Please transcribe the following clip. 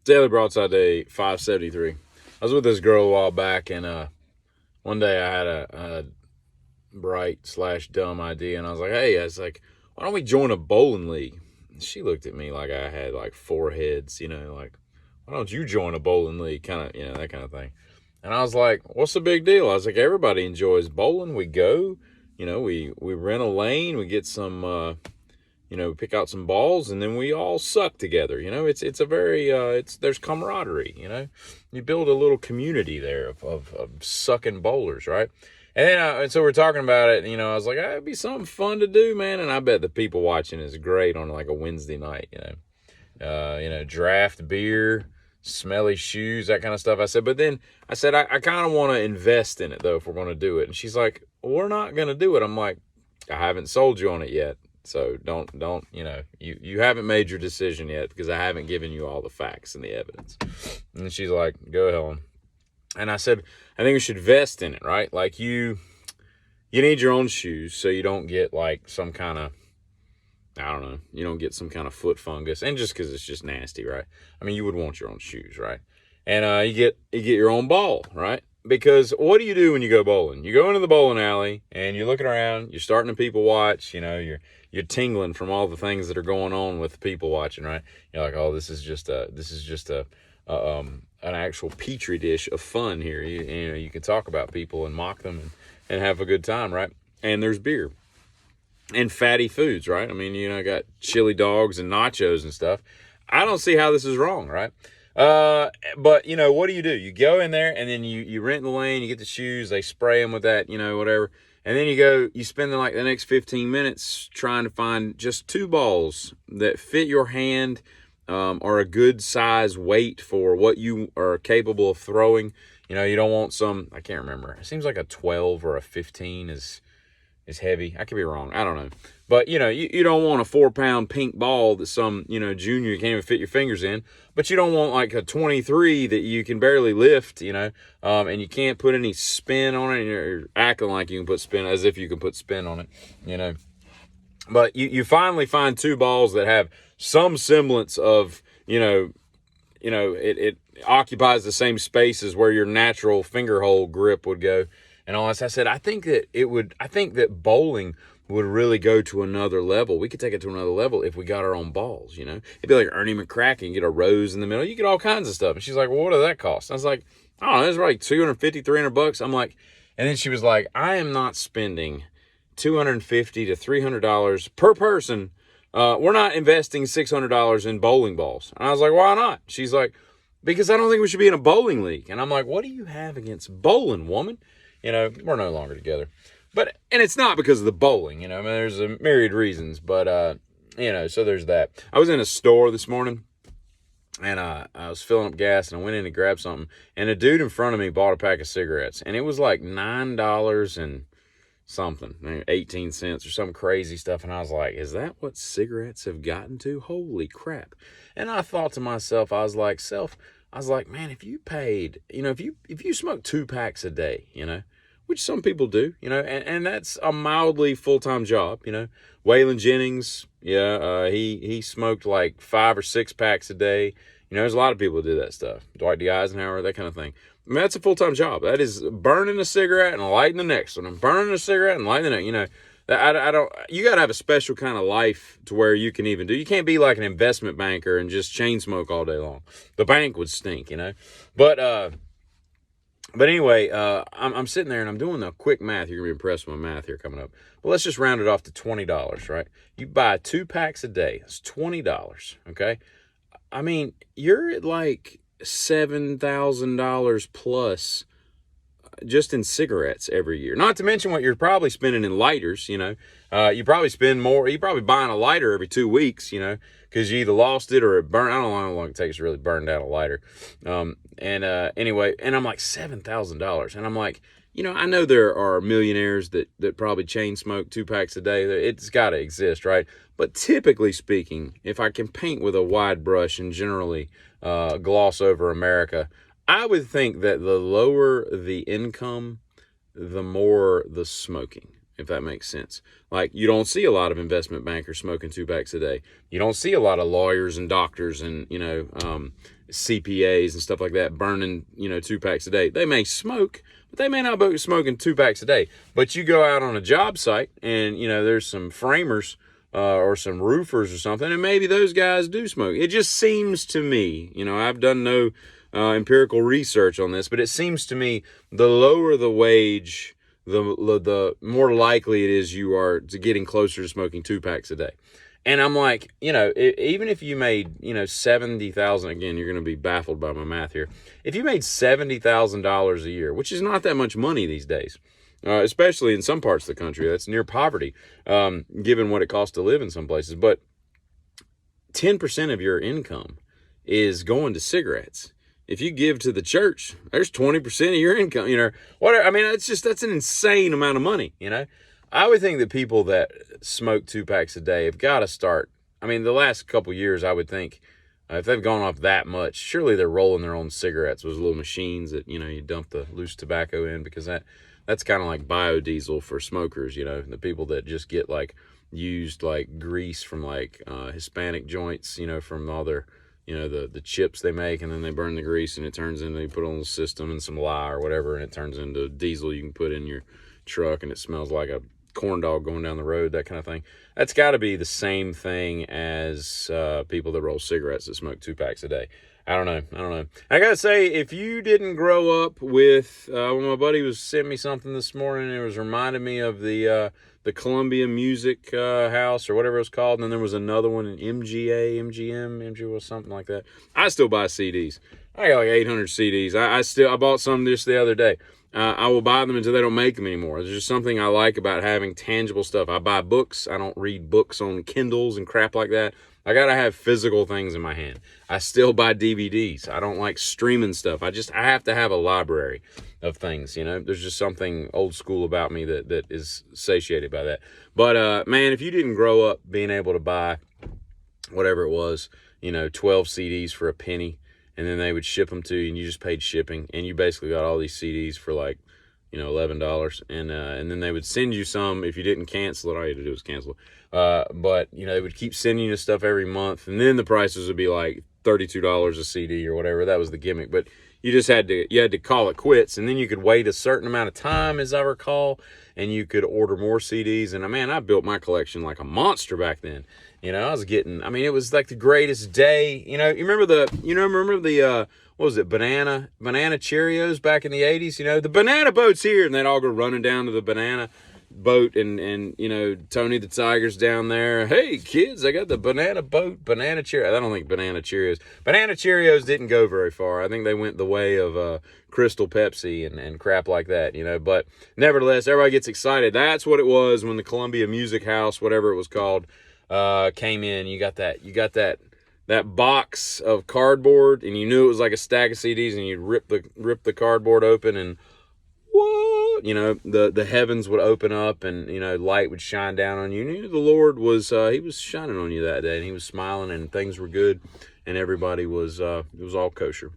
Daily Broadside Day 573. I was with this girl a while back, and one day I had a bright slash dumb idea, and I was like, hey, I was like, why don't we join a bowling league? And she looked at me like I had like four heads, like, why don't you join a bowling league? Kind of, that kind of thing. And I was like, what's the big deal? I was like, everybody enjoys bowling. We go, we rent a lane, we get some, pick out some balls, and then we all suck together. It's a very there's camaraderie. You build a little community there of sucking bowlers, right? And so we're talking about it. I was like, it'd be something fun to do, man. And I bet the people watching is great on like a Wednesday night. Draft beer, smelly shoes, that kind of stuff. I said, but then I said, I kind of want to invest in it though if we're going to do it. And she's like, we're not going to do it. I'm like, I haven't sold you on it yet. So don't, you haven't made your decision yet because I haven't given you all the facts and the evidence. And she's like, go Helen. And I said, I think we should invest in it, right? Like you need your own shoes so you don't get like some kind of, I don't know, you don't get some kind of foot fungus. And just because it's just nasty, right? I mean, you would want your own shoes, right? And you get your own ball, right? Because what do you do when you go bowling? You go into the bowling alley and you're looking around, you're starting to people watch, you're tingling from all the things that are going on with people watching, right? You're like, oh, this is just an actual petri dish of fun here. You can talk about people and mock them and have a good time, right? And there's beer and fatty foods, right? I mean, got chili dogs and nachos and stuff. I don't see how this is wrong, right? But what do? You go in there and then you rent the lane, you get the shoes, they spray them with that, whatever. And then you spend like the next 15 minutes trying to find just two balls that fit your hand, are a good size weight for what you are capable of throwing. You don't want some, I can't remember. It seems like a 12 or a 15 is heavy. I could be wrong. I don't know. But, you don't want a 4-pound pink ball that some, junior you can't even fit your fingers in. But you don't want like a 23 that you can barely lift, and you can't put any spin on it. And you're acting like you can put spin as if you can put spin on it, But you finally find two balls that have some semblance of, it occupies the same space as where your natural finger hole grip would go. And all this, I said, I think that bowling would really go to another level. We could take it to another level if we got our own balls, It'd be like Ernie McCracken, get a rose in the middle. You get all kinds of stuff. And she's like, well, what does that cost? I was like, I don't know, it's like $250, $300. I'm like, and then she was like, I am not spending $250 to $300 per person. We're not investing $600 in bowling balls. And I was like, why not? She's like, because I don't think we should be in a bowling league. And I'm like, what do you have against bowling, woman? We're no longer together. And it's not because of the bowling, I mean, there's a myriad reasons, but, so there's that. I was in a store this morning and I was filling up gas and I went in to grab something and a dude in front of me bought a pack of cigarettes and it was like $9 and something, 18 cents or some crazy stuff. And I was like, is that what cigarettes have gotten to? Holy crap. And I thought to myself, I was like, man, if you paid, if you smoke 2 packs a day, which some people do, and that's a mildly full-time job, Waylon Jennings, he smoked like 5 or 6 packs a day. There's a lot of people who do that stuff. Dwight D. Eisenhower, that kind of thing. I mean, that's a full-time job. That is burning a cigarette and lighting the next one. And burning a cigarette and lighting the next. I don't. You got to have a special kind of life to where you can even do. You can't be like an investment banker and just chain smoke all day long. The bank would stink, But anyway, I'm sitting there and I'm doing the quick math. You're gonna be impressed with my math here coming up. But let's just round it off to $20, right? You buy 2 packs a day. That's $20. Okay. I mean, you're at like $7,000 plus just in cigarettes every year. Not to mention what you're probably spending in lighters, you probably spend more. You're probably buying a lighter every 2 weeks, because you either lost it or it burned. I don't know how long it takes to really burn down a lighter. Anyway, and I'm like $7,000. And I'm like, I know there are millionaires that probably chain smoke 2 packs a day. It's got to exist, right? But typically speaking, if I can paint with a wide brush and generally gloss over America, I would think that the lower the income, the more the smoking. if that makes sense. Like, you don't see a lot of investment bankers smoking 2-packs a day. You don't see a lot of lawyers and doctors and, CPAs and stuff like that burning, 2-packs a day. They may smoke, but they may not be smoking 2-packs a day. But you go out on a job site and, there's some framers or some roofers or something, and maybe those guys do smoke. It just seems to me, I've done no empirical research on this, but it seems to me the lower the wage, the more likely it is you are to getting closer to smoking 2-packs a day. And I'm like, even if you made, 70,000, again, you're going to be baffled by my math here. If you made $70,000 a year, which is not that much money these days, especially in some parts of the country, that's near poverty, given what it costs to live in some places. But 10% of your income is going to cigarettes. If you give to the church, there's 20% of your income, whatever. I mean, that's an insane amount of money, I would think that people that smoke 2-packs a day have got to start. I mean, the last couple years, I would think if they've gone off that much, surely they're rolling their own cigarettes with little machines that, you dump the loose tobacco in, because that's kind of like biodiesel for smokers, the people that just get like used like grease from like Hispanic joints, from all their, the chips they make, and then they burn the grease and it turns into, you put on the system and some lye or whatever, and it turns into diesel you can put in your truck, and it smells like a corn dog going down the road, that kind of thing. That's got to be the same thing as people that roll cigarettes that smoke 2-packs a day. I don't know. I gotta say, if you didn't grow up with, when my buddy was sent me something this morning, it was reminding me of the Columbia Music House or whatever it was called, and then there was another one in MGM was something like that. I still buy CDs. I got like 800 CDs. I bought some just the other day. I will buy them until they don't make them anymore. There's just something I like about having tangible stuff. I buy books. I don't read books on Kindles and crap like that. I got to have physical things in my hand. I still buy DVDs. I don't like streaming stuff. I have to have a library of things, There's just something old school about me that is satiated by that. But, man, if you didn't grow up being able to buy whatever it was, 12 CDs for a penny, and then they would ship them to you, and you just paid shipping, and you basically got all these CDs for like, $11, and then they would send you some if you didn't cancel it. All you had to do was cancel it. But they would keep sending you stuff every month, and then the prices would be like $32 a CD or whatever. That was the gimmick. But you just had to call it quits, and then you could wait a certain amount of time, as I recall, and you could order more CDs. And man, I built my collection like a monster back then. I was getting, it was like the greatest day. You remember the what was it, banana Cheerios back in the 80s? The banana boat's here, and they'd all go running down to the banana boat, and Tony the Tiger's down there. Hey kids, I got the banana boat, banana Cheerios. I don't think banana Cheerios didn't go very far. I think they went the way of Crystal Pepsi and crap like that, but nevertheless, everybody gets excited. That's what it was when the Columbia Music House, whatever it was called, came in. You got that box of cardboard, and you knew it was like a stack of CDs, and you'd rip the cardboard open, and what? The heavens would open up, and light would shine down on you. You knew the Lord was he was shining on you that day, and he was smiling, and things were good, and everybody was it was all kosher.